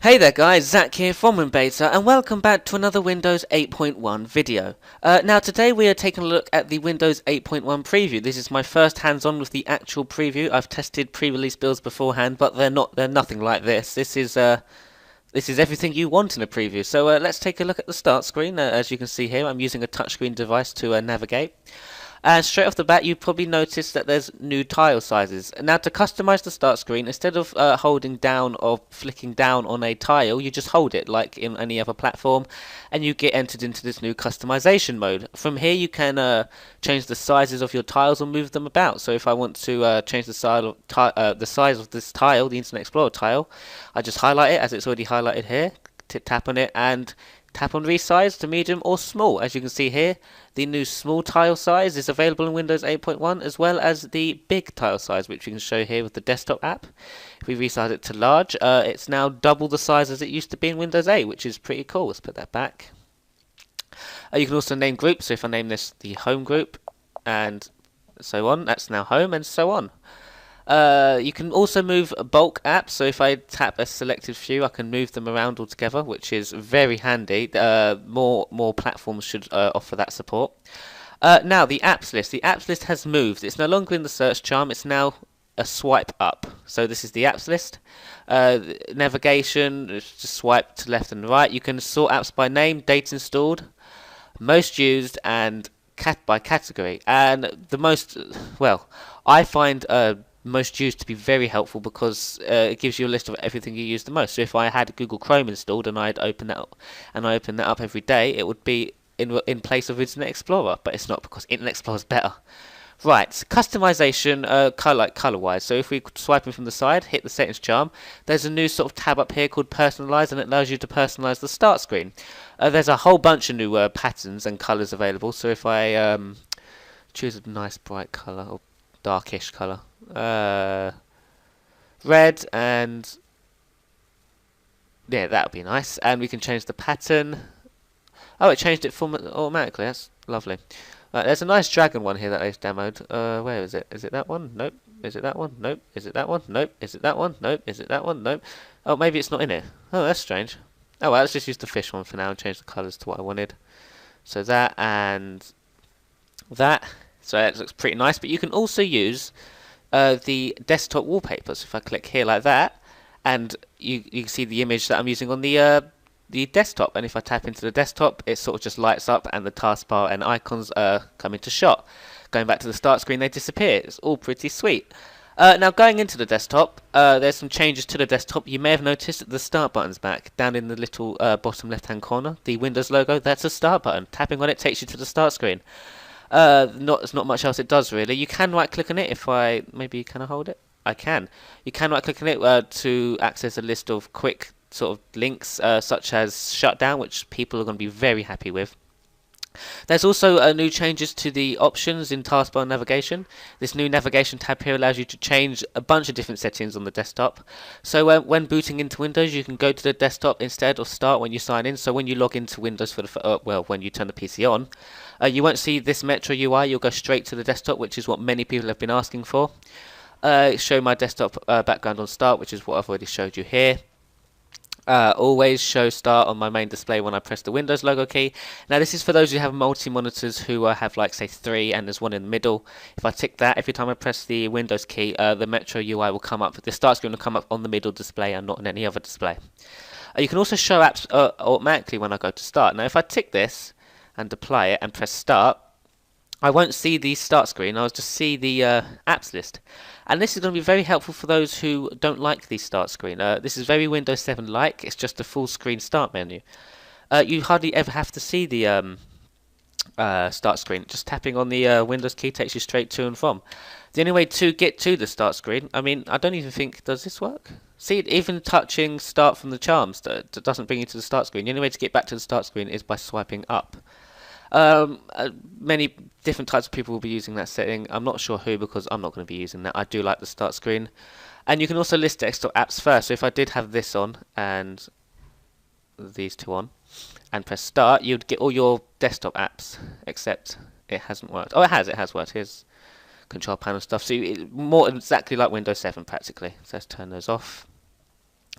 Hey there guys, Zach here from Beta, and welcome back to another Windows 8.1 video. Now today we are taking a look at the Windows 8.1 preview. This is my first hands-on with the actual preview. I've tested pre-release builds beforehand, but they're nothing like this. This is everything you want in a preview. So let's take a look at the start screen. As you can see here, I'm using a touchscreen device to navigate. And straight off the bat, you probably noticed that there's new tile sizes. Now, to customize the start screen, instead of holding down or flicking down on a tile, you just hold it like in any other platform, and you get entered into this new customization mode. From here, you can change the sizes of your tiles or move them about. So, if I want to change the size of this tile, the Internet Explorer tile, I just highlight it as it's already highlighted here. Tap on it and tap on resize to medium or small. As you can see here, the new small tile size is available in Windows 8.1, as well as the big tile size, which you can show here with the desktop app. If we resize it to large, it's now double the size as it used to be in Windows 8, which is pretty cool. Let's put that back. You can also name groups, so if I name this the home group, and so on, that's now home, and so on. You can also move bulk apps, so if I tap a selected few, I can move them around altogether, which is very handy. More platforms should offer that support. Now, the apps list. The apps list has moved. It's no longer in the search charm, it's now a swipe up. So this is the apps list. Navigation, just swipe to left and right. You can sort apps by name, date installed, most used, and by category. And the most, well, I find most used to be very helpful because it gives you a list of everything you use the most. So if I had Google Chrome installed and I'd open that up, and I open that up every day, it would be in place of Internet Explorer, but it's not because Internet Explorer is better. Right, customization, color-wise. So if we swipe in from the side, hit the settings charm, there's a new sort of tab up here called personalize, and it allows you to personalize the start screen. There's a whole bunch of new patterns and colors available. So if I choose a nice bright color or darkish color, red, and yeah, that would be nice. And we can change the pattern. Oh, it changed it automatically. That's lovely. There's a nice dragon one here that I've demoed. Where is it? Is it that one? Nope. Is it that one? Nope. Is it that one? Nope. Is it that one? Nope. Is it that one? Nope. Oh, maybe it's not in it. Oh, that's strange. Oh well, let's just use the fish one for now and change the colours to what I wanted. So that and that. So that looks pretty nice. But you can also use the desktop wallpapers. If I click here like that, and you can see the image that I'm using on the desktop, and if I tap into the desktop, it sort of just lights up and the taskbar and icons come into shot. Going back to the start screen, they disappear. It's all pretty sweet. Now going into the desktop, there's some changes to the desktop. You may have noticed that the start button's back. Down in the little bottom left hand corner, the Windows logo, that's a start button. Tapping on it takes you to the start screen. There's not much else it does really. You can right click on it if can I hold it? I can. You can right click on it to access a list of quick sort of links such as shutdown, which people are going to be very happy with. There's also new changes to the options in taskbar navigation. This new navigation tab here allows you to change a bunch of different settings on the desktop. So when booting into Windows, you can go to the desktop instead of start when you sign in. So when you log into Windows for the when you turn the PC on, you won't see this Metro UI. You'll go straight to the desktop, which is what many people have been asking for. Show my desktop background on start, which is what I've already showed you here. Always show start on my main display when I press the Windows logo key. Now this is for those who have multi-monitors who have like say 3 and there's one in the middle. If I tick that, every time I press the Windows key, the Metro UI will come up. The start screen will come up on the middle display and not on any other display. You can also show apps automatically when I go to start. Now if I tick this and apply it and press start, I won't see the start screen, I'll just see the apps list. And this is going to be very helpful for those who don't like the start screen. This is very Windows 7-like, it's just a full screen start menu. You hardly ever have to see the start screen. Just tapping on the Windows key takes you straight to and from. The only way to get to the start screen, I mean, I don't even think, does this work? See, even touching start from the charms doesn't bring you to the start screen. The only way to get back to the start screen is by swiping up. Many different types of people will be using that setting. I'm not sure who, because I'm not going to be using that. I do like the start screen. And you can also list desktop apps first. So if I did have this on and these two on and press start, you'd get all your desktop apps, except it hasn't worked. Oh, it has worked. Here's control panel stuff. So more exactly like Windows 7 practically. So let's turn those off.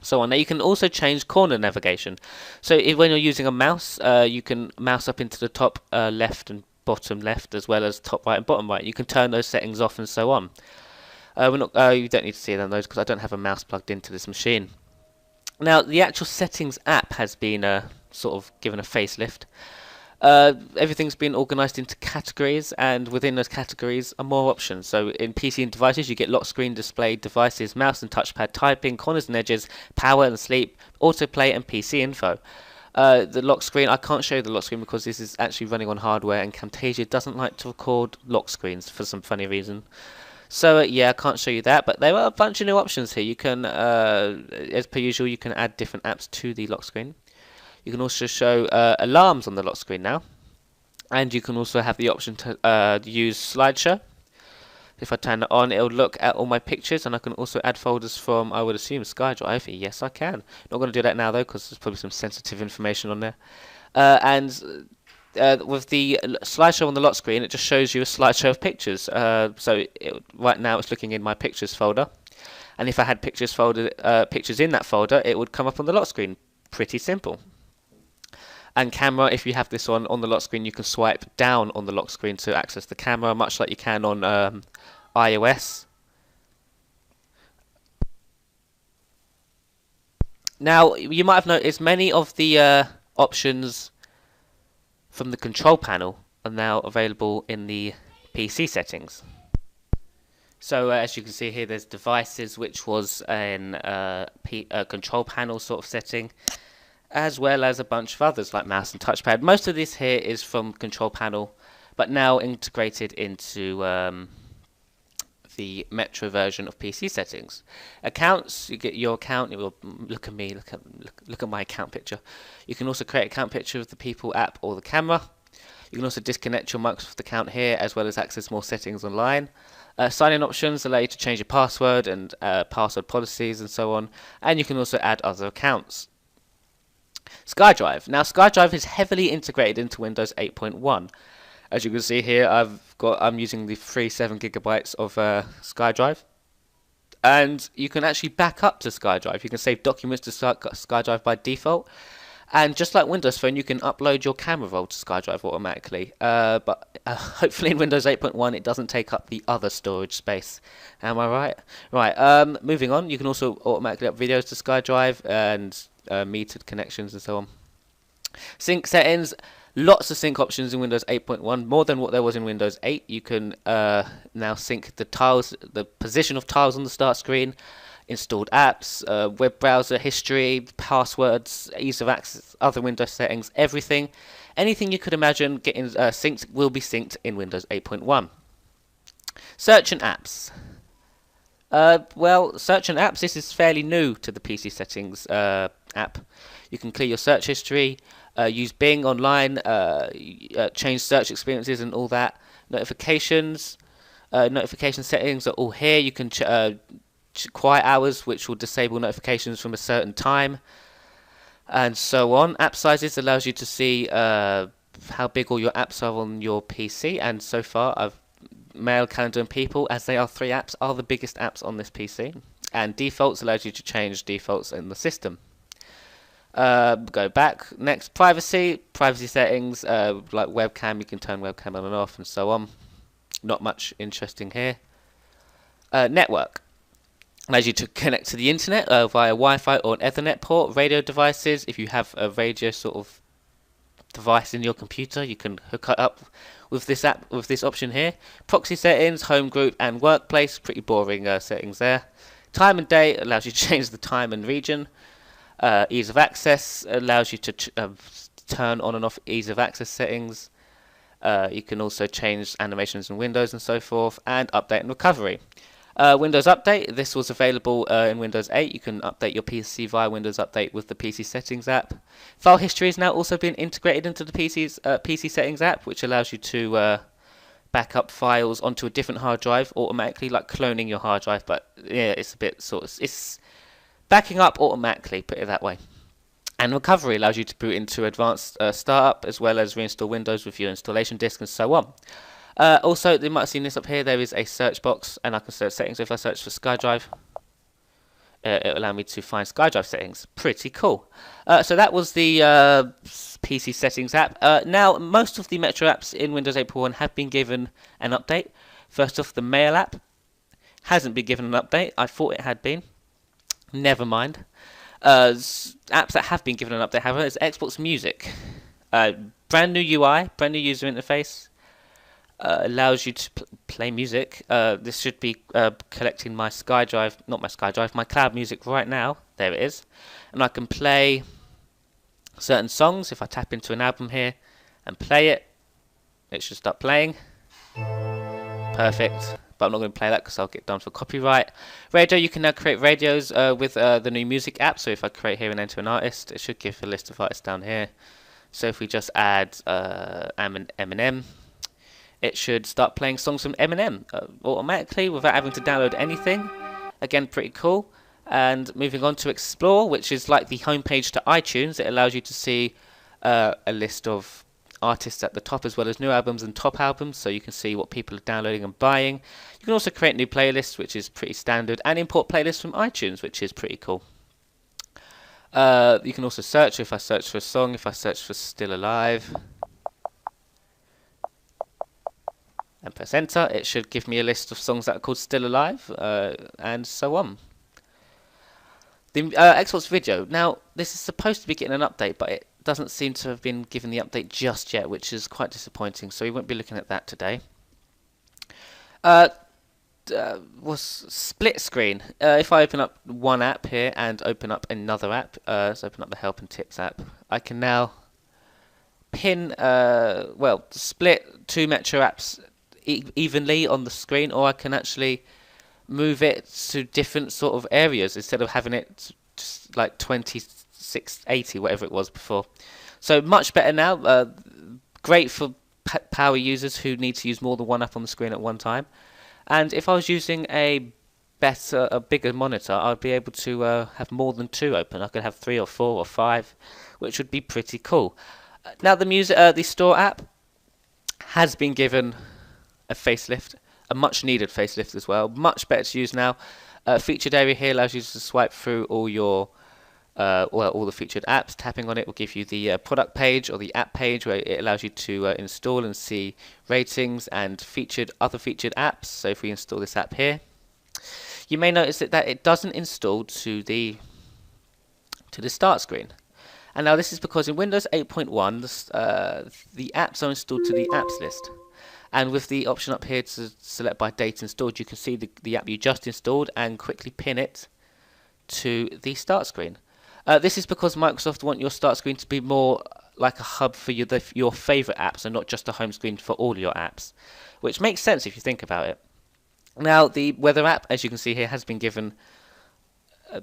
So on. Now you can also change corner navigation. So when you're using a mouse, you can mouse up into the top left and bottom left, as well as top right and bottom right. You can turn those settings off and so on. You don't need to see them those because I don't have a mouse plugged into this machine. Now the actual settings app has been sort of given a facelift. Everything's been organized into categories, and within those categories are more options. So in PC and devices, you get lock screen, display, devices, mouse and touchpad, typing, corners and edges, power and sleep, autoplay and PC info. The lock screen, I can't show you the lock screen because this is actually running on hardware, and Camtasia doesn't like to record lock screens for some funny reason. So yeah, I can't show you that, but there are a bunch of new options here. You can, as per usual, you can add different apps to the lock screen. You can also show alarms on the lock screen now, and you can also have the option to use slideshow. If I turn it on, it'll look at all my pictures, and I can also add folders from, I would assume, SkyDrive. Yes, I can. Not going to do that now though, because there's probably some sensitive information on there. With the slideshow on the lock screen, it just shows you a slideshow of pictures. Right now it's looking in my pictures folder, and if I had pictures in that folder, it would come up on the lock screen. Pretty simple. And camera, if you have this on the lock screen, you can swipe down on the lock screen to access the camera, much like you can on iOS. Now, you might have noticed many of the options from the control panel are now available in the PC settings. So as you can see here, there's devices, which was a control panel sort of setting, as well as a bunch of others like mouse and touchpad. Most of this here is from control panel, but now integrated into the Metro version of PC settings. Accounts, you get your account. It will look at me, look at my account picture. You can also create an account picture of the People app or the camera. You can also disconnect your Microsoft account here, as well as access more settings online. Sign-in options allow you to change your password and password policies and so on. And you can also add other accounts. SkyDrive. Now SkyDrive is heavily integrated into Windows 8.1. As you can see here, I'm using the free 7 GB of SkyDrive, and you can actually back up to SkyDrive. You can save documents to SkyDrive by default, and just like Windows Phone, you can upload your camera roll to SkyDrive automatically. But hopefully in Windows 8.1 it doesn't take up the other storage space. Am I right? Right. Moving on, you can also automatically upload videos to SkyDrive and metered connections and so on. Sync settings, lots of sync options in Windows 8.1, more than what there was in Windows 8. You can now sync the tiles, the position of tiles on the start screen, installed apps, web browser history, passwords, ease of access, other Windows settings, everything. Anything you could imagine getting synced will be synced in Windows 8.1. Search and apps. Well, search and apps, this is fairly new to the PC settings app. You can clear your search history, use Bing online, change search experiences and all that. Notifications, notification settings are all here. You can quiet hours, which will disable notifications from a certain time, and so on. App sizes allows you to see how big all your apps are on your PC, and so far Mail, Calendar and People, as they are 3 apps, are the biggest apps on this PC. And defaults allows you to change defaults in the system. Go back. Next, privacy settings, like webcam, you can turn webcam on and off and so on. Not much interesting here. Network allows you to connect to the internet via Wi-Fi or an Ethernet port. Radio devices, if you have a radio sort of device in your computer, you can hook it up with this app, with this option here. Proxy settings, home group and workplace, pretty boring settings there. Time and day allows you to change the time and region. Ease of access allows you to turn on and off ease of access settings. You can also change animations in Windows and so forth, and update and recovery. Windows Update, this was available in Windows 8. You can update your PC via Windows Update with the PC Settings app. File history is now also being integrated into the PC Settings app, which allows you to back up files onto a different hard drive automatically, like cloning your hard drive. But yeah, it's a bit it's backing up automatically, put it that way. And recovery allows you to boot into advanced startup, as well as reinstall Windows with your installation disk and so on. Also, you might have seen this up here. There is a search box, and I can search settings. So if I search for SkyDrive, it'll allow me to find SkyDrive settings. Pretty cool. So that was the PC settings app. Now, most of the Metro apps in Windows 8.1 have been given an update. First off, the Mail app hasn't been given an update. I thought it had been. Never mind. Apps that have been given an update, however, is Xbox Music. Brand new UI, brand new user interface. Allows you to play music. This should be collecting my SkyDrive, not my SkyDrive, my cloud music right now. There it is. And I can play certain songs. If I tap into an album here and play it, it should start playing. Perfect. But I'm not going to play that because I'll get done for copyright. Radio, you can now create radios with the new music app. So if I create here and enter an artist, it should give a list of artists down here. So if we just add Eminem, it should start playing songs from Eminem automatically without having to download anything. Again, pretty cool. And moving on to Explore, which is like the homepage to iTunes. It allows you to see a list of artists at the top as well as new albums and top albums, so you can see what people are downloading and buying. You can also create new playlists, which is pretty standard, and import playlists from iTunes, which is pretty cool. You can also search. If I search for a song, if I search for Still Alive and press enter, it should give me a list of songs that are called Still Alive, and so on. The Xbox Video. Now, this is supposed to be getting an update, but it doesn't seem to have been given the update just yet, which is quite disappointing, so we won't be looking at that today. Was split screen. If I open up one app here and open up another app, let's open up the Help and Tips app, I can now pin, split two Metro apps evenly on the screen, or I can actually move it to different sort of areas instead of having it just like 2680, whatever it was before. So much better now. Great for power users who need to use more than one app on the screen at one time. And if I was using a bigger monitor, I'd be able to have more than two open. I could have 3 or 4 or 5, which would be pretty cool. Now the Store app has been given a facelift, a much needed facelift as well. Much better to use now. Featured area here allows you to swipe through all your all the featured apps. Tapping on it will give you the product page or the app page, where it allows you to install and see ratings and other featured apps. So if we install this app here, you may notice that it doesn't install to the start screen. And now this is because in Windows 8.1 the apps are installed to the apps list. And with the option up here to select by date installed, you can see the app you just installed and quickly pin it to the start screen. This is because Microsoft want your start screen to be more like a hub for your favorite apps and not just a home screen for all your apps, which makes sense if you think about it. Now, the Weather app, as you can see here, has been given a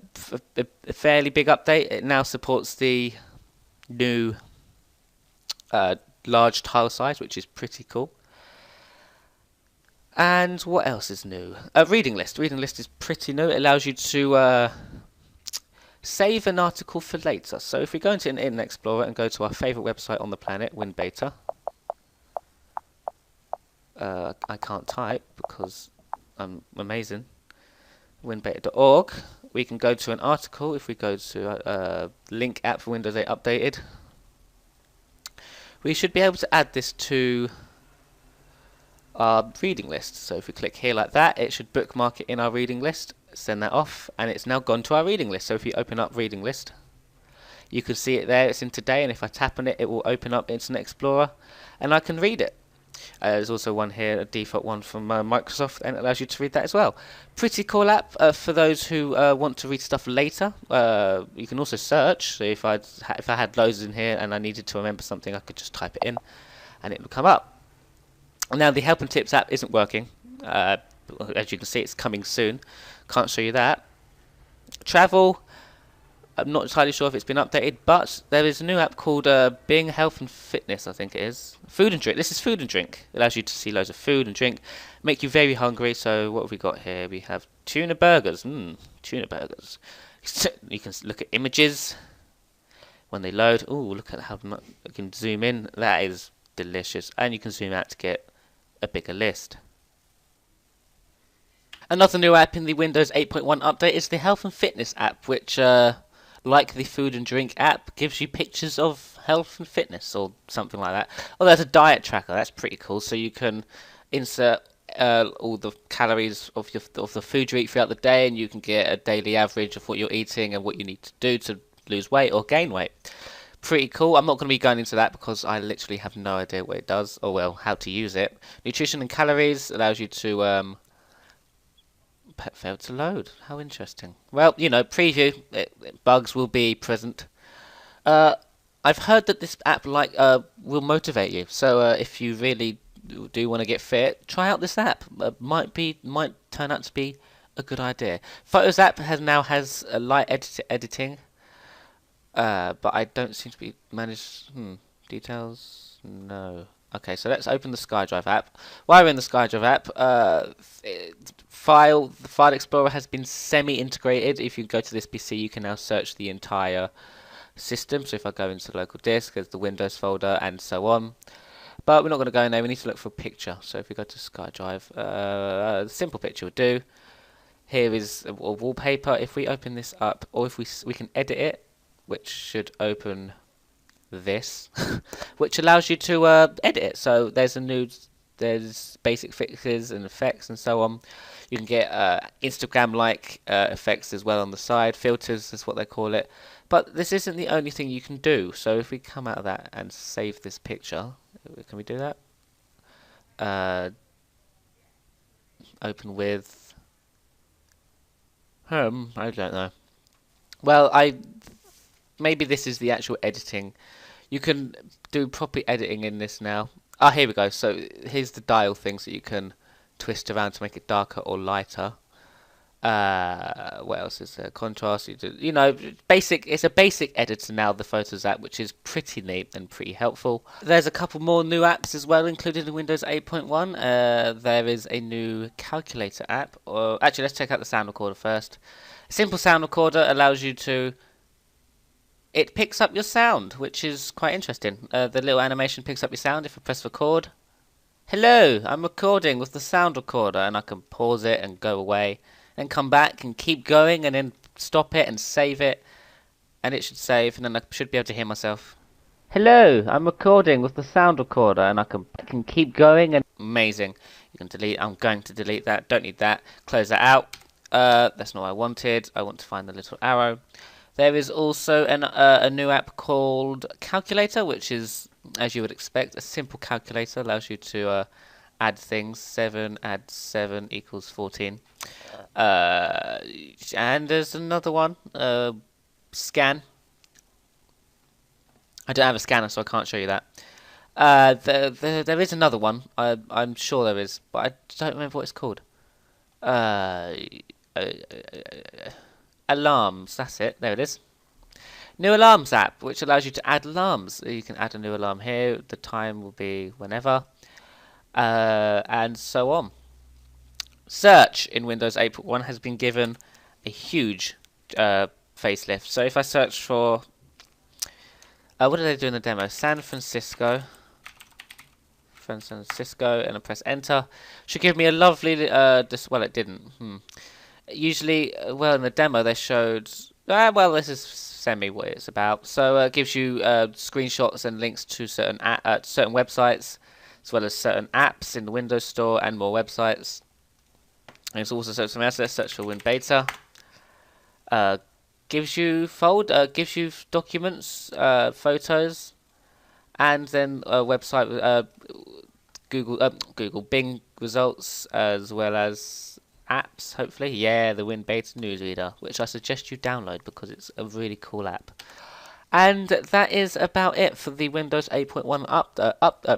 fairly big update. It now supports the new large tile size, which is pretty cool. And what else is new? Reading list. Reading list is pretty new. It allows you to save an article for later. So if we go into Internet Explorer and go to our favourite website on the planet, WinBeta. I can't type because I'm amazing. WinBeta.org. We can go to an article. If we go to link app for Windows 8 updated, we should be able to add this to our reading list. So if we click here like that, it should bookmark it in our reading list, send that off, and it's now gone to our reading list. So if you open up reading list, you can see it there. It's in today, and if I tap on it, it will open up Internet Explorer and I can read it. There's also one here, a default one from Microsoft, and it allows you to read that as well. Pretty cool app for those who want to read stuff later. You can also search. So if I had loads in here and I needed to remember something, I could just type it in and it would come up. Now the Help and Tips app isn't working. As you can see, it's coming soon. Can't show you that. Travel, I'm not entirely sure if it's been updated, but there is a new app called Bing Health and Fitness, I think it is. Food and drink. This is food and drink. It allows you to see loads of food and drink, make you very hungry. So what have we got here? We have tuna burgers. Tuna burgers. You can look at images when they load. Ooh, look at how much you can zoom in. That is delicious. And you can zoom out to get a bigger list. Another new app in the Windows 8.1 update is the Health and Fitness app, which, like the Food and Drink app, gives you pictures of health and fitness or something like that. Oh, there's a diet tracker. That's pretty cool. So you can insert all the calories of the food you eat throughout the day, and you can get a daily average of what you're eating and what you need to do to lose weight or gain weight. Pretty cool. I'm not going to be going into that because I literally have no idea what it does, or well, how to use it. Nutrition and calories allows you to failed to load. How interesting. Well, you know, preview. Bugs will be present. I've heard that this app will motivate you. So if you really do want to get fit, try out this app. Might turn out to be a good idea. Photos app now has a light editing, but I don't seem to be managed. Details? No. Okay, so let's open the SkyDrive app. While we're in the SkyDrive app, the File Explorer has been semi-integrated. If you go to this PC, you can now search the entire system. So if I go into the local disk, there's the Windows folder, and so on. But we're not going to go in there. We need to look for a picture. So if we go to SkyDrive, a simple picture would do. Here is a wallpaper. If we open this up, or if we can edit it, which should open this, which allows you to edit it. So there's basic fixes and effects and so on. You can get Instagram-like effects as well on the side. Filters is what they call it. But this isn't the only thing you can do. So if we come out of that and save this picture, can we do that? Open with I don't know. Well, maybe this is the actual editing. You can do proper editing in this now. Ah, here we go. So here's the dial things that you can twist around to make it darker or lighter. What else is there? Contrast. You know, basic. It's a basic editor now, the Photos app, which is pretty neat and pretty helpful. There's a couple more new apps as well included in Windows 8.1. There is a new calculator app. Actually, let's check out the sound recorder first. A simple sound recorder allows you to. It picks up your sound, which is quite interesting. The little animation picks up your sound if I press record. Hello, I'm recording with the sound recorder, and I can pause it and go away, and come back and keep going, and then stop it and save it, and it should save, and then I should be able to hear myself. Hello, I'm recording with the sound recorder, and I can keep going, and amazing. You can delete. I'm going to delete that. Don't need that. Close that out. That's not what I wanted. I want to find the little arrow. There is also a new app called Calculator, which is, as you would expect, a simple calculator. Allows you to add things. 7 add 7 equals 14. And there's another one, Scan. I don't have a scanner, so I can't show you that. There is another one. I'm sure there is, but I don't remember what it's called. Alarms, that's it, there it is. New Alarms app, which allows you to add alarms. You can add a new alarm here, the time will be whenever, and so on. Search in Windows 8.1 has been given a huge facelift. So if I search for, what did they do in the demo? San Francisco, and I press enter, should give me a lovely, well it didn't, Usually, well, in the demo they showed, well, this is semi what it's about. So it gives you screenshots and links to certain websites, as well as certain apps in the Windows Store and more websites. And it's also something else. Let's search for WinBeta. Gives you gives you documents, photos, and then a website, Google Bing results, as well as apps, hopefully. Yeah, the WinBeta newsreader, which I suggest you download because it's a really cool app. And that is about it for the Windows 8.1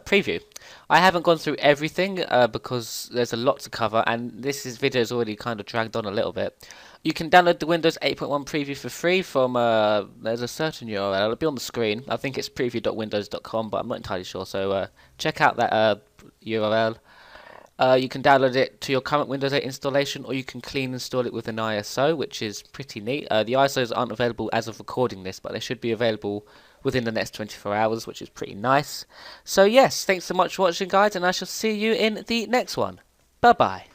preview. I haven't gone through everything because there's a lot to cover, and this video is already kind of dragged on a little bit. You can download the Windows 8.1 preview for free from, there's a certain URL, it'll be on the screen. I think it's preview.windows.com, but I'm not entirely sure, so check out that URL. You can download it to your current Windows 8 installation, or you can clean install it with an ISO, which is pretty neat. The ISOs aren't available as of recording this, but they should be available within the next 24 hours, which is pretty nice. So yes, thanks so much for watching, guys, and I shall see you in the next one. Bye bye.